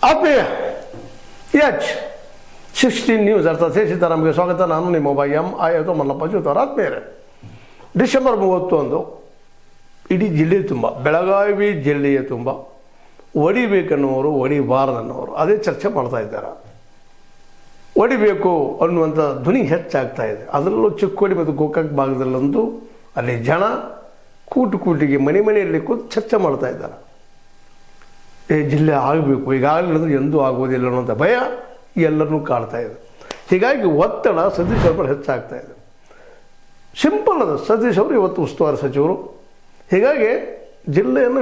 ಆತ್ಮೀಯ H 16 news ಅರ್ಥಾತ್ ಸೀತಾರಾಮ್ಗೆ ಸ್ವಾಗತ. ನಾನು ನಿಮ್ಮ ಆಯಿತು ಮಲ್ಲಪ್ಪ ಜೋತಾರ. ಆತ್ಮೀಯರೇ, ಡಿಸೆಂಬರ್ 31 ಇಡೀ ಜಿಲ್ಲೆ ತುಂಬ, ಬೆಳಗಾವಿ ಜಿಲ್ಲೆಯ ತುಂಬ ಹೊಡಿಬೇಕನ್ನುವರು, ಹೊಡಿಬಾರದನ್ನುವರು ಅದೇ ಚರ್ಚೆ ಮಾಡ್ತಾ ಇದ್ದಾರೆ. ಹೊಡಿಬೇಕು ಅನ್ನುವಂಥ ಧ್ವನಿ ಹೆಚ್ಚಾಗ್ತಾ ಇದೆ. ಅದರಲ್ಲೂ ಚಿಕ್ಕೋಡಿ ಮತ್ತು ಗೋಕಾಕ್ ಭಾಗದಲ್ಲಂತೂ ಅಲ್ಲಿ ಜನ ಕೂಟಿಗೆ ಮನೆಯಲ್ಲಿ ಕೂತು ಚರ್ಚೆ ಮಾಡ್ತಾ ಇದ್ದಾರೆ. ಈ ಜಿಲ್ಲೆ ಆಗಬೇಕು, ಈಗಾಗಲೇ ಎಂದೂ ಆಗೋದಿಲ್ಲ ಅನ್ನೋಂಥ ಭಯ ಎಲ್ಲರನ್ನೂ ಕಾಡ್ತಾ ಇದೆ. ಹೀಗಾಗಿ ಒತ್ತಡ ಸತೀಶ್ ಅವ್ರ ಮೇಲೆ ಹೆಚ್ಚಾಗ್ತಾ ಇದೆ. ಸಿಂಪಲ್ ಅದ, ಸತೀಶ್ ಅವರು ಇವತ್ತು ಉಸ್ತುವಾರಿ ಸಚಿವರು. ಹೀಗಾಗಿ ಜಿಲ್ಲೆಯನ್ನು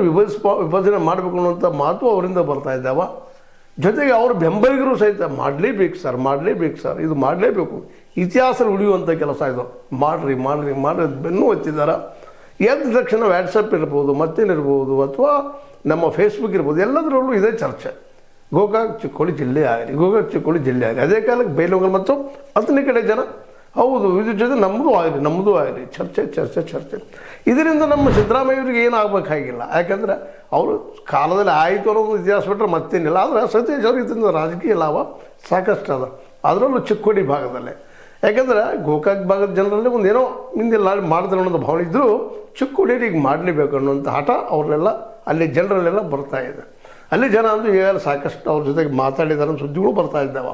ವಿಭಜನೆ ಮಾಡಬೇಕು ಅನ್ನುವಂಥ ಮಾತು ಅವರಿಂದ ಬರ್ತಾ ಇದ್ದಾವ. ಜೊತೆಗೆ ಅವ್ರ ಬೆಂಬಲಿಗರು ಸಹಿತ ಮಾಡಲೇಬೇಕು ಸರ್, ಇದು ಮಾಡಲೇಬೇಕು, ಇತಿಹಾಸ ಉಳಿಯುವಂಥ ಕೆಲಸ ಇದು, ಮಾಡ್ರಿ ಬೆನ್ನು ಒತ್ತಿದ್ದಾರೆ. ಎದ್ದ ತಕ್ಷಣ ವ್ಯಾಟ್ಸಪ್ ಇರ್ಬೋದು, ಮತ್ತೇನಿರ್ಬೋದು, ಅಥವಾ ನಮ್ಮ ಫೇಸ್ಬುಕ್ ಇರ್ಬೋದು, ಎಲ್ಲದರಲ್ಲೂ ಇದೇ ಚರ್ಚೆ. ಗೋಕಾಕ್ ಚಿಕ್ಕೋಡಿ ಜಿಲ್ಲೆ ಆಗಲಿ, ಅದೇ ಕಾಲಕ್ಕೆ ಬೈಲಹೊಂಗಲ ಮತ್ತು ಹತ್ತನೇ ಕಡೆ ಜನ ಹೌದು ಇದ್ರ ಜೊತೆ ನಮ್ಮದು ಆಗಲಿ ಚರ್ಚೆ. ಇದರಿಂದ ನಮ್ಮ ಸಿದ್ದರಾಮಯ್ಯವರಿಗೆ ಏನು ಆಗಬೇಕಾಗಿಲ್ಲ. ಯಾಕಂದರೆ ಅವರು ಕಾಲದಲ್ಲಿ ಆಯಿತು ಅನ್ನೋದು ಇತಿಹಾಸ ಬಿಟ್ಟರೆ ಮತ್ತೇನಿಲ್ಲ. ಆದರೆ ಸತೀಶ್ ಅವ್ರಿಗೆ ಇದರಿಂದ ರಾಜಕೀಯ ಲಾಭ ಸಾಕಷ್ಟು ಅದ, ಅದರಲ್ಲೂ ಚಿಕ್ಕೋಡಿ ಭಾಗದಲ್ಲೇ. ಯಾಕಂದ್ರೆ ಗೋಕಾಕ್ ಭಾಗದ ಜನರಲ್ಲಿ ಒಂದೇನೋ ಹಿಂದೆಲ್ಲ ಮಾಡಿದ್ರೆ ಅನ್ನೋದು ಭಾವನೆ ಇದ್ದರೂ ಚಿಕ್ಕೋಡಿಯಲ್ಲಿ ಈಗ ಮಾಡಲೇಬೇಕು ಅನ್ನೋಂಥ ಹಠ ಅವರೆಲ್ಲ ಅಲ್ಲಿ ಜನರಲ್ಲೆಲ್ಲ ಬರ್ತಾ ಇದೆ. ಅಲ್ಲಿ ಜನ ಅಂತೂ ಈಗಾಗಲೇ ಸಾಕಷ್ಟು ಅವ್ರ ಜೊತೆಗೆ ಮಾತಾಡಿದಾರೆ, ಸುದ್ದಿಗಳು ಬರ್ತಾ ಇದ್ದಾವೆ.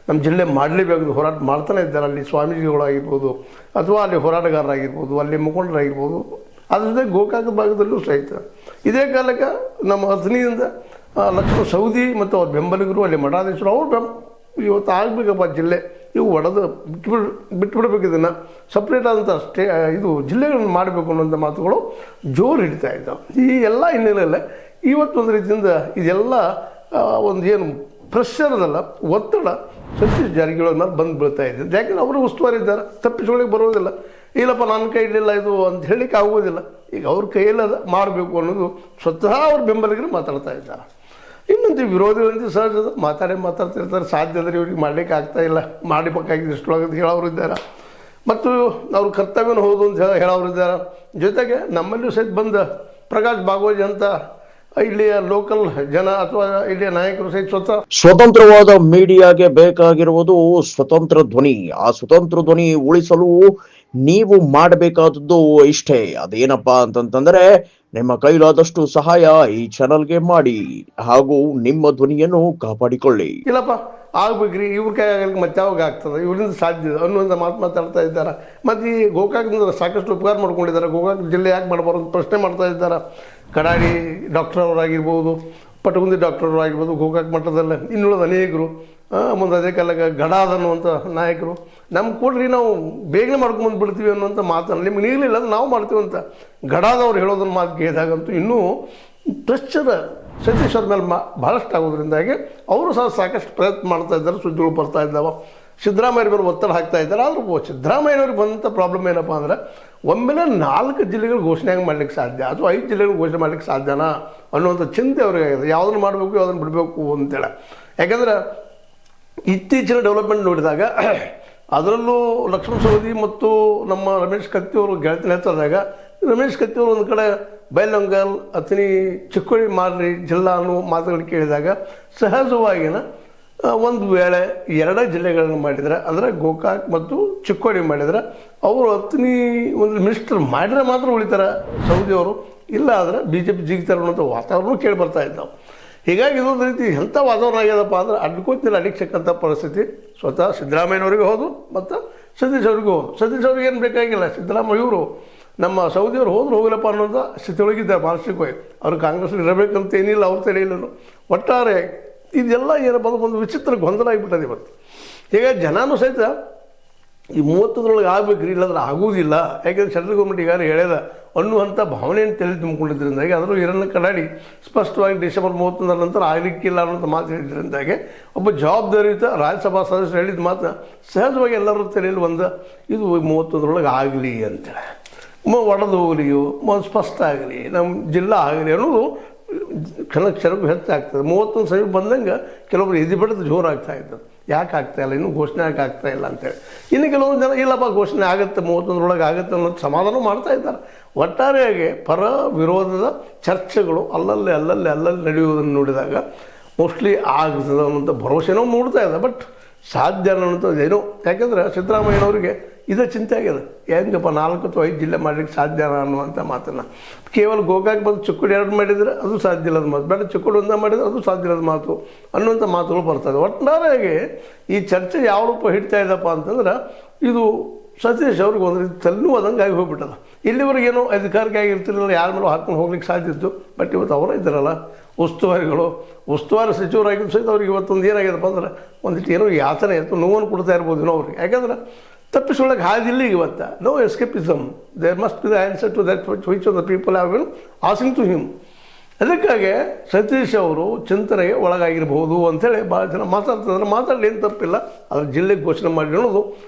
ನಮ್ಮ ಜಿಲ್ಲೆ ಮಾಡಲೇಬೇಕು ಹೋರಾಟ ಮಾಡ್ತಾನೆ ಇದ್ದಾರೆ. ಅಲ್ಲಿ ಸ್ವಾಮೀಜಿಗಳಾಗಿರ್ಬೋದು, ಅಥವಾ ಅಲ್ಲಿ ಹೋರಾಟಗಾರರಾಗಿರ್ಬೋದು, ಅಲ್ಲಿ ಮುಖಂಡರಾಗಿರ್ಬೋದು. ಅದ್ರ ಜೊತೆಗೆ ಗೋಕಾಕ ಭಾಗದಲ್ಲೂ ಸಹಿತ ಇದೇ ಕಾಲಕ್ಕೆ ನಮ್ಮ ಅಥಣಿಯಿಂದ ಲಕ್ಷ್ಮಣ ಸವದಿ ಮತ್ತು ಅವ್ರ ಬೆಂಬಲಿಗರು, ಅಲ್ಲಿ ಮಠಾಧೀಶರು, ಅವ್ರು ಇವತ್ತು ಆಗಬೇಕಪ್ಪ ಜಿಲ್ಲೆ, ಇವು ಒಡೆದು ಬಿಟ್ಬಿಡ್ಬೇಕು, ಇದನ್ನು ಸಪ್ರೇಟ್ ಆದಂಥ ಇದು ಜಿಲ್ಲೆಗಳನ್ನು ಮಾಡಬೇಕು ಅನ್ನೋಂಥ ಮಾತುಗಳು ಜೋರು ಹಿಡಿತಾ ಇದ್ದಾವೆ. ಈ ಎಲ್ಲ ಹಿನ್ನೆಲೆಯಲ್ಲೇ ಇವತ್ತೊಂದು ರೀತಿಯಿಂದ ಇದೆಲ್ಲ ಒಂದು ಏನು ಪ್ರೆಷರ್ ಅದಲ್ಲ, ಒತ್ತಡ ಸತೀಶ್ ಜಾರಕಿಹೊಳಿ ಮೇಲೆ ಬಂದು ಬೀಳ್ತಾ ಇದೆ. ಯಾಕೆಂದರೆ ಅವರು ಉಸ್ತುವಾರಿ ಇದ್ದಾರೆ, ತಪ್ಪಿಸ್ಕೊಳ್ಳಿಕ್ಕೆ ಬರೋದಿಲ್ಲ. ಇಲ್ಲಪ್ಪ ನನ್ನ ಕೈಲಿಲ್ಲ ಇದು ಅಂತ ಹೇಳಲಿಕ್ಕೆ ಆಗೋದಿಲ್ಲ. ಈಗ ಅವ್ರ ಕೈಯಲ್ಲಿ ಮಾಡಬೇಕು ಅನ್ನೋದು ಸ್ವತಃ ಅವ್ರ ಬೆಂಬಲಿಗರು ಮಾತಾಡ್ತಾ ಇದ್ದಾರೆ. ಇನ್ನೊಂದು ವಿರೋಧಿಗಳಂತೆ ಸಹಜ ಮಾತಾಡ್ತಿರ್ತಾರೆ. ಸಾಧ್ಯ ಆದರೆ ಇವ್ರಿಗೆ ಮಾಡಲಿಕ್ಕೆ ಆಗ್ತಾಯಿಲ್ಲ, ಮಾಡಬೇಕಾಗಿದೆ ಇಷ್ಟೊಳಗಂತ ಹೇಳೋರು ಇದ್ದಾರೆ, ಮತ್ತು ಅವ್ರ ಕರ್ತವ್ಯನ ಹೌದು ಅಂತ ಹೇಳೋರು ಇದ್ದಾರೆ. ಜೊತೆಗೆ ನಮ್ಮಲ್ಲಿಯೂ ಸಹಿತ ಬಂದ ಪ್ರಕಾಶ್ ಭಾಗವಜ್ ಅಂತ ಇಲ್ಲಿಯ ಲೋಕಲ್ ಜನ ಅಥವಾ ಇಲ್ಲಿಯ ನಾಯಕರು ಸಹಿತ ಸ್ವತಂತ್ರವಾದ ಮೀಡಿಯಾಗೆ ಬೇಕಾಗಿರುವುದು ಸ್ವತಂತ್ರ ಧ್ವನಿ. ಆ ಸ್ವತಂತ್ರ ಧ್ವನಿ ಉಳಿಸಲು ನೀವು ಮಾಡಬೇಕಾದದ್ದು ಇಷ್ಟೇ. ಅದೇನಪ್ಪಾ ಅಂತಂತಂದ್ರೆ ನಿಮ್ಮ ಕೈಲಾದಷ್ಟು ಸಹಾಯ ಈ ಚಾನಲ್ಗೆ ಮಾಡಿ ಹಾಗೂ ನಿಮ್ಮ ಧ್ವನಿಯನ್ನು ಕಾಪಾಡಿಕೊಳ್ಳಿ. ಇಲ್ಲಪ್ಪ ಆಗ್ಬೇಕ್ರಿ, ಇವ್ರ ಕೈ ಆಗಲಿಕ್ಕೆ ಮತ್ತೆ ಯಾವಾಗ ಆಗ್ತದೆ, ಇವರಿಂದ ಸಾಧ್ಯ ಅನ್ನುವಂಥ ಮಾತಾಡ್ತಾ ಇದ್ದಾರೆ. ಮತ್ತು ಈ ಗೋಕಾಕ್ನಿಂದ ಸಾಕಷ್ಟು ಉಪಕಾರ ಮಾಡ್ಕೊಂಡಿದ್ದಾರೆ. ಗೋಕಾಕ್ ಜಿಲ್ಲೆ ಯಾಕೆ ಮಾಡಬಾರ್ದು ಪ್ರಶ್ನೆ ಮಾಡ್ತಾ ಇದ್ದಾರೆ. ಕಡಾಡಿ ಡಾಕ್ಟರ್ ಅವರಾಗಿರ್ಬೋದು, ಪಟಗುಂದಿ ಡಾಕ್ಟರ್ ಅವರಾಗಿರ್ಬೋದು, ಗೋಕಾಕ್ ಮಟ್ಟದಲ್ಲೇ ಇನ್ನುಳಿದ ಅನೇಕರು, ಮುಂದೆ ಅದೇ ಕಾಲಕ್ಕೆ ಗಡಾದ ಅನ್ನುವಂಥ ನಾಯಕರು, ನಮ್ಮ ಕೊಡ್ರಿ ನಾವು ಬೇಗನೆ ಮಾಡ್ಕೊಂಬಂದು ಬಿಡ್ತೀವಿ ಅನ್ನುವಂಥ ಮಾತನ್ನು ನಿಮ್ಗೆ ನೀಗಲಿಲ್ಲ ಅದು ನಾವು ಮಾಡ್ತೀವಿ ಅಂತ ಗಡಾದವ್ರು ಹೇಳೋದನ್ನ ಮಾತು ಕೇಳಿದಾಗಂತೂ ಇನ್ನೂ ಪ್ರೆಷರ್ ಸತೀಶ್ ಅವ್ರ ಮೇಲೆ ಭಾಳಷ್ಟು ಆಗೋದ್ರಿಂದಾಗಿ ಅವರು ಸಹ ಸಾಕಷ್ಟು ಪ್ರಯತ್ನ ಮಾಡ್ತಾ ಇದ್ದಾರೆ. ಸುದ್ದಿಗಳು ಬರ್ತಾ ಇದ್ದಾವೆ. ಸಿದ್ದರಾಮಯ್ಯ ಮೇಲೆ ಒತ್ತಡ ಹಾಕ್ತಾ ಇದ್ದಾರೆ. ಆದರೂ ಸಿದ್ದರಾಮಯ್ಯವ್ರಿಗೆ ಬಂದಂಥ ಪ್ರಾಬ್ಲಮ್ ಏನಪ್ಪ ಅಂದರೆ ಒಮ್ಮೆಲೆ 4 ಜಿಲ್ಲೆಗಳು ಘೋಷಣೆ ಮಾಡಲಿಕ್ಕೆ ಸಾಧ್ಯ ಅಥವಾ 5 ಜಿಲ್ಲೆಗಳು ಘೋಷಣೆ ಮಾಡಲಿಕ್ಕೆ ಸಾಧ್ಯನಾ ಅನ್ನುವಂಥ ಚಿಂತೆ ಅವ್ರಿಗೆ ಆಗಿದೆ. ಯಾವುದನ್ನು ಮಾಡಬೇಕು ಯಾವುದನ್ನು ಬಿಡಬೇಕು ಅಂತೇಳಿ. ಯಾಕಂದರೆ ಇತ್ತೀಚಿನ ಡೆವಲಪ್ಮೆಂಟ್ ನೋಡಿದಾಗ ಅದರಲ್ಲೂ ಲಕ್ಷ್ಮಣ ಸವದಿ ಮತ್ತು ನಮ್ಮ ರಮೇಶ್ ಕತ್ತಿ ಅವರು ಗೆಳತಿನ ಹೆಚ್ಚಾದಾಗ ರಮೇಶ್ ಕತ್ತಿ ಅವರು ಒಂದು ಕಡೆ ಬೈಲಹೊಂಗಲ ಅಥಣಿ ಚಿಕ್ಕೋಡಿ ಮಾಡ್ರಿ ಜಿಲ್ಲಾ ಅನ್ನೋ ಮಾತುಗಳು ಕೇಳಿದಾಗ ಸಹಜವಾಗಿನ ಒಂದು ವೇಳೆ 2 ಜಿಲ್ಲೆಗಳನ್ನು ಮಾಡಿದರೆ ಅಂದರೆ ಗೋಕಾಕ್ ಮತ್ತು ಚಿಕ್ಕೋಡಿ ಮಾಡಿದರೆ ಅವರು ಅಥಣಿ ಒಂದು ಮಿನಿಸ್ಟರ್ ಮಾಡಿದ್ರೆ ಮಾತ್ರ ಉಳಿತಾರೆ ಸೌದಿ ಅವರು, ಇಲ್ಲ ಆದರೆ BJP ಜಿಗಿತಾರೆ ಅನ್ನೋಂಥ ವಾತಾವರಣ ಕೇಳಿ ಬರ್ತಾ ಇದ್ದಾವೆ. ಹೀಗಾಗಿ ಇದೊಂದು ರೀತಿ ಎಂಥ ವಾತಾವರಣ ಆಗ್ಯದಪ್ಪ ಅಂದರೆ ಅಡ್ಕೋತಿನಲ್ಲಿ ಅಡಿಕ್ಷಕ್ಕಂಥ ಪರಿಸ್ಥಿತಿ ಸ್ವತಃ ಸಿದ್ದರಾಮಯ್ಯನವ್ರಿಗೆ ಹೌದು ಮತ್ತು ಸತೀಶ್ ಅವ್ರಿಗೂ ಹೌದು. ಸತೀಶ್ ಅವ್ರಿಗೆ ಏನು ಬೇಕಾಗಿಲ್ಲ, ಸಿದ್ದರಾಮಯ್ಯ ಇವರು ನಮ್ಮ ಸೌದಿಯವರು ಹೋದ್ರು ಹೋಗಲಪ್ಪ ಅನ್ನೋದು ಸ್ಥಿತಿಯೊಳಗಿದ್ದಾರೆ ಮಾನಸಿಕವಾಗಿ. ಅವರು ಕಾಂಗ್ರೆಸ್ನಲ್ಲಿ ಇರಬೇಕಂತ ಏನಿಲ್ಲ, ಅವ್ರು ತಿಳಿಯಲಿಲ್ಲ. ಒಟ್ಟಾರೆ ಇದೆಲ್ಲ ಏನಪ್ಪ ಒಂದು ವಿಚಿತ್ರ ಗೊಂದಲ ಆಗಿಬಿಟ್ಟದೆ ಇವತ್ತು. ಹೀಗಾಗಿ ಜನನೂ ಸಹಿತ ಈ 30ರೊಳಗೆ ಆಗಬೇಕ್ರಿ, ಇಲ್ಲಾಂದ್ರೆ ಆಗೋದಿಲ್ಲ. ಯಾಕೆಂದರೆ ಸೆಂಟ್ರಲ್ ಗೌರ್ಮೆಂಟ್ ಈಗಾಗಲೇ ಹೇಳ್ಯದ ಅನ್ನುವಂಥ ಭಾವನೆಯನ್ನು ತಲೆ ತುಂಬಿಕೊಂಡಿದ್ದರಿಂದಾಗಿ ಅದನ್ನು ಇದನ್ನು ಕಡಾಡಿ ಸ್ಪಷ್ಟವಾಗಿ ಡಿಸೆಂಬರ್ 31 ನಂತರ ಆಗಲಿಕ್ಕಿಲ್ಲ ಅನ್ನೋಂಥ ಮಾತು ಹೇಳಿದ್ರಿಂದಾಗಿ ಒಬ್ಬ ಜವಾಬ್ದಾರಿಯುತ ರಾಜ್ಯಸಭಾ ಸದಸ್ಯರು ಹೇಳಿದ ಮಾತು ಸಹಜವಾಗಿ ಎಲ್ಲರ ತಲೆಯಲ್ಲಿ ಒಂದು ಇದು 31ರೊಳಗೆ ಆಗಲಿ ಅಂತೇಳಿ, ಒಡೆದು ಹೋಗಲಿಯೋ ಸ್ಪಷ್ಟ ಆಗಲಿ, ನಮ್ಮ ಜಿಲ್ಲಾ ಆಗಲಿ ಅನ್ನೋದು ಕ್ಷಣಕ್ಷಣಕ್ಕೂ ಹೆಚ್ಚಾಗ್ತದೆ. 31 ಸಮೀಪ ಬಂದಂಗೆ ಕೆಲವೊಬ್ರು ಎದಿಬಿಡೋದು ಜೋರಾಗ್ತಾ ಇದ್ದದ್ದು. ಯಾಕೆ ಆಗ್ತಾಯಿಲ್ಲ, ಇನ್ನೂ ಘೋಷಣೆ ಯಾಕೆ ಆಗ್ತಾಯಿಲ್ಲ ಅಂತೇಳಿ. ಇನ್ನು ಕೆಲವೊಂದು ಜನ ಇಲ್ಲಪ್ಪ ಘೋಷಣೆ ಆಗುತ್ತೆ 31ರೊಳಗೆ ಆಗುತ್ತೆ ಅನ್ನೋದು ಸಮಾಧಾನ ಮಾಡ್ತಾ ಇದ್ದಾರೆ. ಒಟ್ಟಾರೆಯಾಗಿ ಪರ ವಿರೋಧದ ಚರ್ಚೆಗಳು ಅಲ್ಲಲ್ಲಿ ನಡೆಯುವುದನ್ನು ನೋಡಿದಾಗ ಮೋಸ್ಟ್ಲಿ ಆಗ್ತದೆ ಅನ್ನೋಂಥ ಭರವಸೆನೋ ಮೂಡ್ತಾ ಇದೆ. ಬಟ್ ಸಾಧ್ಯ ಅನ್ನೋಂಥದ್ದು ಏನೋ, ಯಾಕೆಂದ್ರೆ ಸಿದ್ದರಾಮಯ್ಯನವರಿಗೆ ಇದೇ ಚಿಂತೆ ಆಗಿದೆ, ಹೆಂಗಪ್ಪ 4 ಅಥವಾ 5 ಜಿಲ್ಲೆ ಮಾಡಲಿಕ್ಕೆ ಸಾಧ್ಯ ಅನ್ನುವಂಥ ಮಾತನ್ನು. ಕೇವಲ ಗೋಕಾಕ್ ಬಂದು ಚಿಕ್ಕೋಡಿ 2 ಮಾಡಿದರೆ ಅದು ಸಾಧ್ಯ ಇಲ್ಲದ ಮಾತು, ಬೇಡ ಚಿಕ್ಕೋಡಿ 1 ಮಾಡಿದರೆ ಅದು ಸಾಧ್ಯ ಇಲ್ಲದ ಮಾತು ಅನ್ನುವಂಥ ಮಾತುಗಳು ಬರ್ತದೆ. ಒಟ್ಟಾರೆಯಾಗಿ ಈ ಚರ್ಚೆ ಯಾವ ರೂಪ ಹಿಡ್ತಾ ಇದ್ದಪ್ಪ ಅಂತಂದ್ರೆ, ಇದು ಸತೀಶ್ ಅವ್ರಿಗೆ ಒಂದು ರೀತಿ ತಲ್ಲುವಾದಂಗೆ ಆಗಿ ಹೋಗ್ಬಿಟ್ಟದ. ಇಲ್ಲಿವರೆಗೇನೋ ಅಧಿಕಾರಕ್ಕೆ ಆಗಿರ್ತಿರಲಿಲ್ಲ, ಯಾರ ಮೇಲೂ ಹಾಕೊಂಡು ಹೋಗ್ಲಿಕ್ಕೆ ಸಾಧ್ಯ ಇತ್ತು. ಬಟ್ ಇವತ್ತು ಅವರೇ ಇದ್ದಾರಲ್ಲ ಉಸ್ತುವಾರಿ ಸಚಿವರಾಗಿದ್ದು ಸಹಿತ ಅವ್ರಿಗೆ ಇವತ್ತೊಂದು ಏನಾಗಿದೆಪ್ಪ ಅಂದ್ರೆ ಒಂದಿಟ್ಟು ಏನೋ ಯಾತನೆ ಇತ್ತು, ನೋವನ್ನು ಕೊಡ್ತಾ ಇರ್ಬೋದು ಏನೋ ಅವ್ರಿಗೆ. ಯಾಕಂದ್ರೆ ತಪ್ಪಿಸ್ಕೊಳ್ಳೋಕೆ ಹಾದಿಲ್ಲ ಈಗ ಇವತ್ತು. No escapism, there must be the answer to that which of the people have been asking to him. ಅದಕ್ಕಾಗಿ ಸತೀಶ್ ಅವರು ಚಿಂತನೆಗೆ ಒಳಗಾಗಿರ್ಬೋದು ಅಂಥೇಳಿ ಭಾಳ ಜನ ಮಾತಾಡ್ತಿದ್ರೆ, ಮಾತಾಡಲಿ ಏನು ತಪ್ಪಿಲ್ಲ. ಅದ್ರ ಜಿಲ್ಲೆಗೆ ಘೋಷಣೆ ಮಾಡಿ ಅನ್ನೋದು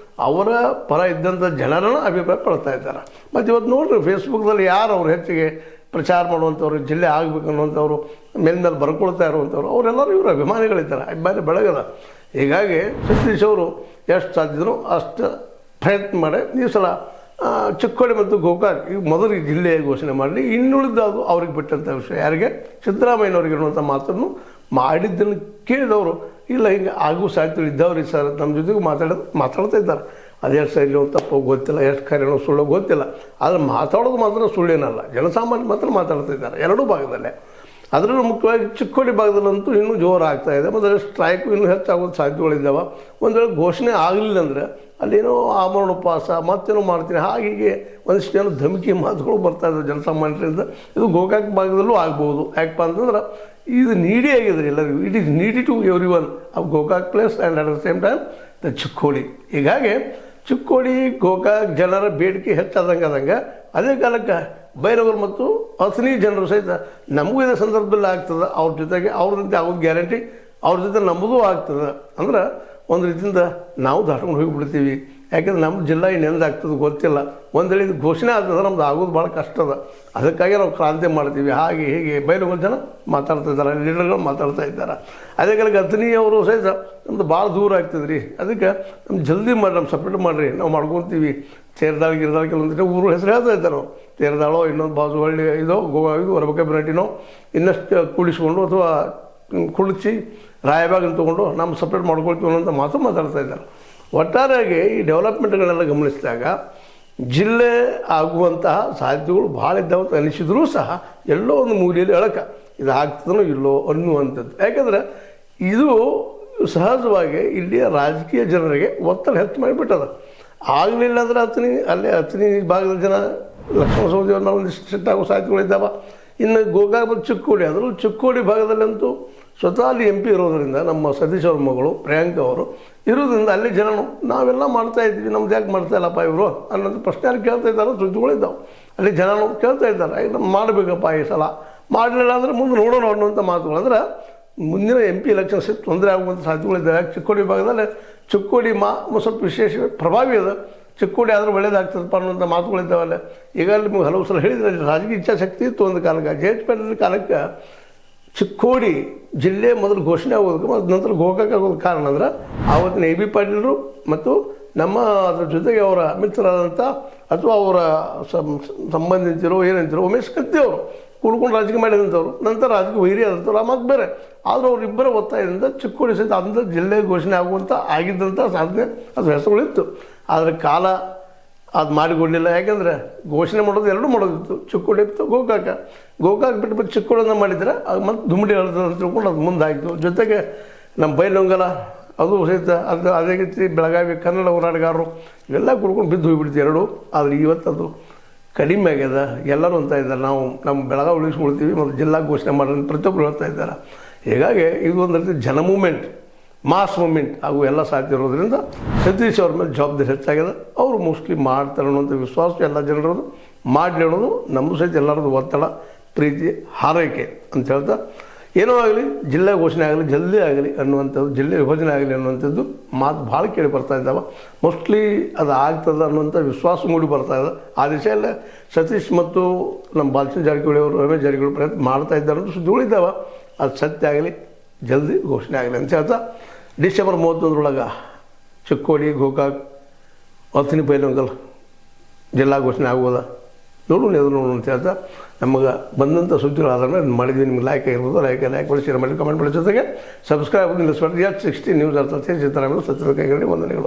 ಅವರ ಪರ ಇದ್ದಂಥ ಜನರನ್ನು ಅಭಿಪ್ರಾಯ ಪಡ್ತಾ ಇದ್ದಾರೆ. ಮತ್ತು ಇವತ್ತು ನೋಡಿರಿ ಫೇಸ್ಬುಕ್ದಲ್ಲಿ ಯಾರು ಅವ್ರು ಹೆಚ್ಚಿಗೆ ಪ್ರಚಾರ ಮಾಡುವಂಥವ್ರು, ಜಿಲ್ಲೆ ಆಗಬೇಕು ಅನ್ನುವಂಥವ್ರು, ಮೇಲ್ಮೇಲೆ ಬರ್ಕೊಳ್ತಾ ಇರುವಂಥವ್ರು, ಅವರೆಲ್ಲರೂ ಇವರು ಅಭಿಮಾನಿಗಳಿದ್ದಾರೆ, ಅಭಿಮಾನಿ ಬೆಳಗದ. ಹೀಗಾಗಿ ಸತೀಶ್ ಅವರು ಎಷ್ಟು ಸಾಧ್ಯನೋ ಅಷ್ಟು ಪ್ರಯತ್ನ ಮಾಡಿ ಈ ಸಲ ಚಿಕ್ಕೋಡಿ ಮತ್ತು ಗೋಕಾಕ್ ಈ ಮೊದಲು ಜಿಲ್ಲೆಯ ಘೋಷಣೆ ಮಾಡಲಿ, ಇನ್ನುಳಿದ ಅದು ಅವ್ರಿಗೆ ಬಿಟ್ಟಂಥ ವಿಷಯ. ಯಾರಿಗೆ? ಸಿದ್ದರಾಮಯ್ಯನವ್ರಿಗೆ ಇರುವಂಥ ಮಾತನ್ನು ಮಾಡಿದ್ದನ್ನು ಕೇಳಿದವರು ಇಲ್ಲ ಹಿಂಗೆ ಆಗೂ ಸಾಧ್ಯತೆ ಇದ್ದವ್ರಿಗೆ ಸರ್ ನಮ್ಮ ಜೊತೆಗೂ ಮಾತಾಡ್ತಾ ಇದ್ದಾರೆ. ಅದೆಷ್ಟು ಸರಿ ತಪ್ಪು ಗೊತ್ತಿಲ್ಲ, ಎಷ್ಟು ಕರೆನೋ ಸುಳ್ಳು ಗೊತ್ತಿಲ್ಲ, ಆದರೆ ಮಾತಾಡೋದು ಮಾತ್ರ ಸುಳ್ಳೇನಲ್ಲ, ಜನಸಾಮಾನ್ಯ ಮಾತ್ರ ಮಾತಾಡ್ತಾ ಇದ್ದಾರೆ ಎರಡೂ ಭಾಗದಲ್ಲೇ. ಅದರಲ್ಲೂ ಮುಖ್ಯವಾಗಿ ಚಿಕ್ಕೋಡಿ ಭಾಗದಲ್ಲಂತೂ ಇನ್ನೂ ಜೋರು ಆಗ್ತಾಯಿದೆ. ಮತ್ತು ಸ್ಟ್ರೈಕು ಇನ್ನೂ ಹೆಚ್ಚಾಗೋದು ಸಾಧ್ಯತೆಗಳಿದ್ದಾವೆ. ಒಂದು ವೇಳೆ ಘೋಷಣೆ ಆಗಲಿಲ್ಲ ಅಂದರೆ ಅಲ್ಲೇನೋ ಆಮರಣ ಉಪವಾಸ ಮತ್ತೇನೋ ಮಾಡ್ತೀನಿ ಹಾಗೆ ಒಂದಿಷ್ಟು ಏನೋ ಧಮಕಿ ಮಾತುಗಳು ಬರ್ತಾಯಿದ್ದಾವೆ ಜನಸಾಮಾನ್ಯರಿಂದ. ಇದು ಗೋಕಾಕ್ ಭಾಗದಲ್ಲೂ ಆಗ್ಬೋದು. ಯಾಕಪ್ಪ ಅಂತಂದ್ರೆ ಇದು ನೀಡಿ ಆಗಿದೆ ಎಲ್ಲರಿಗೂ, it is needy to every one of Gokak place and at the same time the Chikkodi. ಹೀಗಾಗಿ ಚಿಕ್ಕೋಡಿ ಗೋಕಾಕ್ ಜನರ ಬೇಡಿಕೆ ಹೆಚ್ಚಾದಂಗೆ ಅದೇ ಕಾಲಕ್ಕೆ ಬೈರವರು ಮತ್ತು ಅಥಣಿ ಜನರು ಸಹಿತ ನಮಗೂ ಇದೇ ಸಂದರ್ಭದಲ್ಲಿ ಆಗ್ತದೆ, ಅವ್ರ ಜೊತೆಗೆ ಅವ್ರದಂತೆ ಆಗೋದು ಗ್ಯಾರಂಟಿ, ಅವ್ರ ಜೊತೆ ನಮ್ಮದು ಆಗ್ತದೆ. ಅಂದ್ರೆ ಒಂದು ರೀತಿಯಿಂದ ನಾವು ದಾಟ್ಕೊಂಡು ಹೋಗಿಬಿಡ್ತೀವಿ. ಯಾಕೆಂದ್ರೆ ನಮ್ಮ ಜಿಲ್ಲಾ ಇನ್ನೆಂದು ಆಗ್ತದೆ ಗೊತ್ತಿಲ್ಲ. ಒಂದು ವೇಳೆ ಇದು ಘೋಷಣೆ ಆಗ್ತದೆ ನಮ್ದು ಆಗೋದು ಭಾಳ ಕಷ್ಟ ಅದ. ಅದಕ್ಕಾಗಿ ನಾವು ಕ್ರಾಂತಿ ಮಾಡ್ತೀವಿ ಹಾಗೆ ಹೀಗೆ ಬೈರಗಳು ಜನ ಮಾತಾಡ್ತಾ ಇದ್ದಾರೆ, ಲೀಡರ್ಗಳು ಮಾತಾಡ್ತಾ ಇದ್ದಾರೆ. ಅದೇ ಕಾಲಕ್ಕೆ ಅಥಣಿ ಅವರು ಸಹಿತ ನಮ್ದು ಭಾಳ ದೂರ ಆಗ್ತದೆ ರೀ, ಅದಕ್ಕೆ ನಮ್ಮ ಜಲ್ದಿ ಮಾಡಿ ನಮ್ಮ ಸಪ್ರೇಟ್ ಮಾಡಿರಿ, ನಾವು ಮಾಡ್ಕೊಳ್ತೀವಿ. ತೇರದಾಳು ಗಿರದಾಳು ಕೆಲವೊಂದಿಟ್ಟು ಊರು ಹೆಸರು ಹೇಳ್ತಾ ಇದ್ದಾರೆ ನಾವು, ತೇರದಾಳೋ ಇನ್ನೊಂದು ಬಾಜುಹಳ್ಳಿ ಇದೋ ಇದು ಹೊರಬಕಬಿನಟಿನೋ ಇನ್ನಷ್ಟು ಕೂಡಿಸ್ಕೊಂಡು ಅಥವಾ ಕುಳಿಸಿ ರಾಯಬಾಗನ್ನು ತೊಗೊಂಡು ನಮ್ಮ ಸಪ್ರೇಟ್ ಮಾಡ್ಕೊಳ್ತೀವಿ ಅನ್ನೋಂಥ ಮಾತು ಮಾತಾಡ್ತಾ ಇದ್ದಾರೆ. ಒಟ್ಟಾರೆಯಾಗಿ ಈ ಡೆವಲಪ್ಮೆಂಟ್ಗಳೆಲ್ಲ ಗಮನಿಸಿದಾಗ ಜಿಲ್ಲೆ ಆಗುವಂತಹ ಸಾಧ್ಯತೆಗಳು ಭಾಳ ಇದ್ದಾವೆ ಅಂತ ಅನಿಸಿದ್ರೂ ಸಹ ಎಲ್ಲೋ ಒಂದು ಮೂಲೆಯಲ್ಲಿ ಎಳಕ ಇದು ಆಗ್ತದನೋ ಇಲ್ಲೋ ಅನ್ನುವಂಥದ್ದು. ಯಾಕಂದರೆ ಇದು ಸಹಜವಾಗಿ ಇಲ್ಲಿಯ ರಾಜಕೀಯ ಜನರಿಗೆ ಒತ್ತಡ ಹೆಚ್ಚು ಮಾಡಿಬಿಟ್ಟದ. ಆಗಲಿಲ್ಲ ಅಂದರೆ ಅಥಣಿ ಭಾಗದ ಜನ ಲಕ್ಷ್ಮಣ ಸವದಿಯವ್ರನ್ನ ಒಂದಿಷ್ಟು ಸೆಟ್ ಆಗೋ ಸಾಧ್ಯತೆಗಳಿದ್ದಾವೆ. ಇನ್ನು ಗೋಕಾಕ್ ಮತ್ತು ಚಿಕ್ಕೋಡಿ, ಅದರಲ್ಲೂ ಚಿಕ್ಕೋಡಿ ಭಾಗದಲ್ಲಂತೂ ಸ್ವತಃ ಅಲ್ಲಿ MP ಇರೋದರಿಂದ ನಮ್ಮ ಸತೀಶ್ ಅವ್ರ ಮಗಳು ಪ್ರಿಯಾಂಕ ಅವರು ಇರೋದ್ರಿಂದ ಅಲ್ಲಿ ಜನನು ನಾವೆಲ್ಲ ಮಾಡ್ತಾ ಇದ್ವಿ, ನಮ್ದು ಯಾಕೆ ಮಾಡ್ತಾ ಇಲ್ಲಪ್ಪ ಇವರು ಅನ್ನೋದು ಪ್ರಶ್ನೆ ಯಾರು ಕೇಳ್ತಾ ಇದ್ದಾರೆ, ಸುದ್ದಿಗಳಿದ್ದಾವೆ. ಅಲ್ಲಿ ಜನನು ಕೇಳ್ತಾ ಇದ್ದಾರೆ, ನಮ್ಮ ಮಾಡಬೇಕಪ್ಪ ಈ ಸಲ, ಮಾಡಲಿಲ್ಲ ಅಂದರೆ ಮುಂದೆ ನೋಡೋಣ ಅನ್ನುವಂಥ ಮಾತುಗಳು. ಅಂದ್ರೆ ಮುಂದಿನ MP ಎಲೆಕ್ಷನ್ಸ್ ತೊಂದರೆ ಆಗುವಂಥ ಸಾಧ್ಯತೆಗಳಿದ್ದಾವೆ. ಯಾಕೆ ಚಿಕ್ಕೋಡಿ ಭಾಗದಲ್ಲಿ ಚಿಕ್ಕೋಡಿ ಸ್ವಲ್ಪ ವಿಶೇಷ ಪ್ರಭಾವಿ ಅದ, ಚಿಕ್ಕೋಡಿ ಆದರೂ ಒಳ್ಳೇದಾಗ್ತದಪ್ಪ ಅನ್ನುವಂಥ ಮಾತುಗಳಿದ್ದಾವಲ್ಲ. ಈಗ ನಿಮಗೆ ಹಲವು ಸಲ ಹೇಳಿದರೆ ರಾಜಕೀಯ ಇಚ್ಛಾಶಕ್ತಿ ಇತ್ತು ಒಂದು ಕಾಲಕ್ಕೆ, JH ಕಾಲಕ್ಕೆ ಚಿಕ್ಕೋಡಿ ಜಿಲ್ಲೆ ಮೊದಲು ಘೋಷಣೆ ಆಗೋದಕ್ಕೆ ಮತ್ತು ನಂತರ ಗೋಕಾಕ್ ಆಗೋದಕ್ಕೆ ಕಾರಣ ಅಂದ್ರೆ ಆವತ್ತಿನ AB ಪಾಟೀಲರು ಮತ್ತು ನಮ್ಮ ಅದ್ರ ಜೊತೆಗೆ ಅವರ ಮಿತ್ರರಾದಂಥ ಅಥವಾ ಅವರ ಸಂಬಂಧಿತರು ಏನಂತಿರೋ ಉಮೇಶ್ ಕತ್ತಿ ಅವರು ಕೂಡ್ಕೊಂಡು ರಾಜಕೀಯ ಮಾಡಿದಂಥವ್ರು, ನಂತರ ರಾಜಕೀಯ ವೈರಿ ಆದಂಥವ್ರು ಆ ಮಾತು ಬೇರೆ. ಆದರೂ ಅವರಿಬ್ಬರ ಒತ್ತಾಯದಿಂದ ಚಿಕ್ಕೋಡಿ ಸಹಿತ ಅಂಥ ಜಿಲ್ಲೆ ಘೋಷಣೆ ಆಗುವಂಥ ಆಗಿದ್ದಂಥ ಸಾಧನೆ ಅದು ಹೆಸರುಗಳಿತ್ತು. ಆದರೆ ಕಾಲ ಅದು ಮಾಡಿಕೊಡಲಿಲ್ಲ. ಯಾಕೆಂದರೆ ಘೋಷಣೆ ಮಾಡೋದು ಎರಡೂ ಮಾಡೋದಿತ್ತು, ಚಿಕ್ಕೋಡಿ ಇತ್ತು ಗೋಕಾಕ್ ಬಿಟ್ಟು ಚಿಕ್ಕೋಡಿನ ಮಾಡಿದರೆ ಅದು ಮತ್ತೆ ದುಮ್ಮಿಡಿ ಹೇಳ್ತದೆ ಅಂತ ತಿಳ್ಕೊಂಡು ಅದು ಮುಂದಾಯಿತು. ಜೊತೆಗೆ ನಮ್ಮ ಬೈಲೊಂಗಲ ಅದು ಸಹಿತ ಅದು ಅದೇ ರೀತಿ ಬೆಳಗಾವಿ ಕನ್ನಡ ಹೋರಾಟಗಾರರು ಇವೆಲ್ಲ ಕುಡ್ಕೊಂಡು ಬಿದ್ದು ಹೋಗಿಬಿಡ್ತು ಎರಡೂ. ಆದರೆ ಇವತ್ತು ಅದು ಕಡಿಮೆ ಆಗ್ಯದ. ಎಲ್ಲರೂ ಅಂತ ಇದ್ದಾರೆ ನಾವು ನಮ್ಮ ಬೆಳಗಾವಿ ಉಳಿಸ್ಕೊಳ್ತೀವಿ ಮತ್ತು ಜಿಲ್ಲಾ ಘೋಷಣೆ ಮಾಡೋದು ಪ್ರತಿಯೊಬ್ಬರು ಹೇಳ್ತಾ ಇದ್ದಾರೆ. ಹೀಗಾಗಿ ಇದು ಒಂದು ರೀತಿ ಜನ ಮೂಮೆಂಟ್, ಮಾಸ್ ಮೂಮೆಂಟ್ ಹಾಗೂ ಎಲ್ಲ ಸಾಧ್ಯ ಇರೋದ್ರಿಂದ ಸತೀಶ್ ಅವ್ರ ಮೇಲೆ ಜವಾಬ್ದಾರಿ ಹೆಚ್ಚಾಗಿದೆ. ಅವರು ಮೋಸ್ಟ್ಲಿ ಮಾಡ್ತಾರೆ ಅನ್ನೋಂಥ ವಿಶ್ವಾಸ ಎಲ್ಲ ಜನರದು. ಮಾಡಲಿ ಅನ್ನೋದು ನಮ್ಮ ಸಹಿತ ಎಲ್ಲರದ್ದು ಒತ್ತಡ, ಪ್ರೀತಿ, ಹಾರೈಕೆ ಅಂತ ಹೇಳ್ತಾ ಏನೋ ಆಗಲಿ ಜಿಲ್ಲೆ ಘೋಷಣೆ ಆಗಲಿ ಜಲ್ದಿ ಆಗಲಿ ಅನ್ನುವಂಥದ್ದು, ಜಿಲ್ಲೆ ವಿಭಜನೆ ಆಗಲಿ ಅನ್ನುವಂಥದ್ದು ಮಾತು ಭಾಳ ಕೇಳಿ ಬರ್ತಾ ಇದ್ದಾವೆ. ಮೋಸ್ಟ್ಲಿ ಅದು ಆಗ್ತದೆ ಅನ್ನುವಂಥ ವಿಶ್ವಾಸ ಮೂಡಿ ಬರ್ತಾ ಇದೆ. ಆ ದಿಶೆಯಲ್ಲೇ ಸತೀಶ್ ಮತ್ತು ನಮ್ಮ ಬಾಲಚಂದ್ರ ಜಾರಕಿಹೊಳಿ ಅವರು, ರಮೇಶ್ ಜಾರಕಿಹೊಳಿ ಪ್ರಯತ್ನ ಮಾಡ್ತಾ ಇದ್ದಾರೆ ಅಂತ ಸುದ್ದಿಗಳಿದ್ದಾವೆ. ಅದು ಸತ್ಯ ಆಗಲಿ, ಜಲ್ದಿ ಘೋಷಣೆ ಆಗಲಿ ಅಂತ ಹೇಳ್ತಾ ಡಿಸೆಂಬರ್ 31 ಚಿಕ್ಕೋಡಿ ಗೋಕಾಕ್ ಅಥಣಿ ಬೈಲಹೊಂಗಲ ಜಿಲ್ಲಾ ಘೋಷಣೆ ಆಗುವುದ ನೋಡೋಣ ಎದು ನೋಡೋಣ ಅಂತ ಹೇಳ್ತಾ ನಮಗೆ ಬಂದಂಥ ಸುದ್ದಿಗಳು ಆಧಾರ ಮಾಡಿದ್ವಿ. ನಿಮ್ಗೆ ಲೈಕ್ ಆಗಿರ್ಬೋದು, ಲೈಕ್ ಮಾಡಿ, ಶೇರ್ ಮಾಡಿ, ಕಮೆಂಟ್ ಮಾಡಿ, ಜೊತೆಗೆ ಸಬ್ಸ್ಕ್ರೈಬ್ ನಿಲ್ಲಿಸ್ಬಾರ್ದು. H60 ನ್ಯೂಸ್ ಅರ್ಥ ಸಿದ್ದರಾಮಯ್ಯ ಸತ್ಯಬೇಕಾಗಿ ವಂದನೆಗಳು.